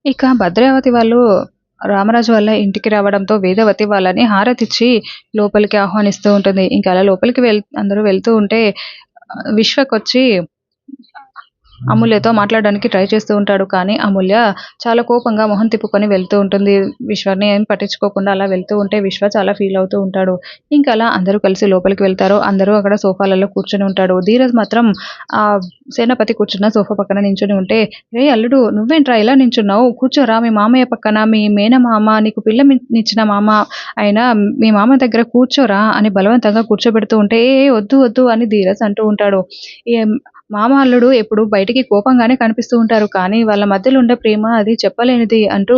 ఇక భద్రావతి వాళ్ళు రామరాజు వాళ్ళ ఇంటికి రావడంతో వేదవతి వాళ్ళని హారతిచ్చి లోపలికి ఆహ్వానిస్తూ ఉంటుంది. ఇంకా అలా లోపలికి అందరూ వెళ్తూ ఉంటే విశ్వకొచ్చి అమూల్యతో మాట్లాడడానికి ట్రై చేస్తూ ఉంటాడు. కానీ అమూల్య చాలా కోపంగా మొహం తిప్పుకొని వెళ్తూ ఉంటుంది. విశ్వని ఏం పట్టించుకోకుండా అలా వెళ్తూ ఉంటే విశ్వ చాలా ఫీల్ అవుతూ ఉంటాడు. ఇంకా అలా అందరూ కలిసి లోపలికి వెళ్తారు. అందరూ అక్కడ సోఫాలలో కూర్చొని ఉంటాడు. ధీరజ్ మాత్రం ఆ సేనాపతి కూర్చున్న సోఫా పక్కన నించొని ఉంటే, రే అల్లుడు నువ్వేంట్రా ఇలా నించున్నావు, కూర్చోరా, మీ మామయ్య పక్కన, మీ మేనమామ నీకు పిల్లనిచ్చిన మామ అయినా మీ మామ దగ్గర కూర్చోరా అని బలవంతంగా కూర్చోబెడుతూ ఉంటే, ఏ ఏ, వద్దు వద్దు అని ధీరజ్ అంటూ ఉంటాడు. ఏం మామ, అల్లుడు ఎప్పుడు బయటికి కోపంగానే కనిపిస్తూ ఉంటారు. కానీ వాళ్ళ మధ్యలో ఉండే ప్రేమ అది చెప్పలేనిది అంటూ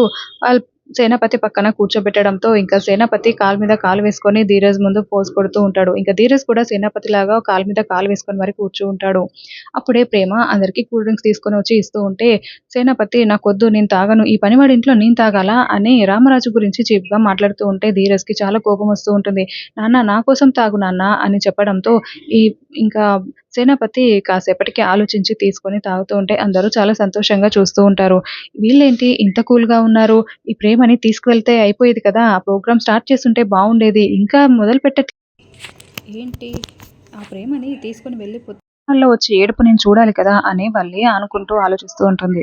సేనాపతి పక్కన కూర్చోబెట్టడంతో ఇంకా సేనాపతి కాలు మీద కాలు వేసుకొని ధీరజ్ ముందు పోజ్ కొడుతూ ఉంటాడు. ఇంకా ధీరజ్ కూడా సేనాపతిలాగా కాలు మీద కాలు వేసుకొని మరి ఉంటాడు. అప్పుడే ప్రేమ అందరికీ కూల్ డ్రింక్స్ తీసుకొని వచ్చి ఇస్తూ ఉంటే సేనాపతి, నాకొద్దు, నేను తాగను, ఈ పనివాడి ఇంట్లో నేను తాగాలా అని రామరాజు గురించి చీప్‌గా మాట్లాడుతూ ఉంటే ధీరజ్‌కి చాలా కోపం వస్తూ ఉంటుంది. నాన్న నా కోసం తాగు నాన్న అని చెప్పడంతో ఈ ఇంకా సేనాపతి కాసేపటికి ఆలోచించి తీసుకొని తాగుతూ ఉంటే అందరూ చాలా సంతోషంగా చూస్తూ ఉంటారు. వీళ్ళేంటి ఇంత కూల్‌గా ఉన్నారు? ఈ ప్రేమని తీసుకువెళ్తే అయిపోయేది కదా! ఆ ప్రోగ్రామ్ స్టార్ట్ చేసుంటే బావుండేది. ఇంకా ఏంటి ఆ ప్రేమని తీసుకొని వెళ్ళిపోతే వచ్చి ఏడుపు నేను చూడాలి కదా! అని వల్లి అనుకుంటూ ఆలోచిస్తూ ఉంటుంది.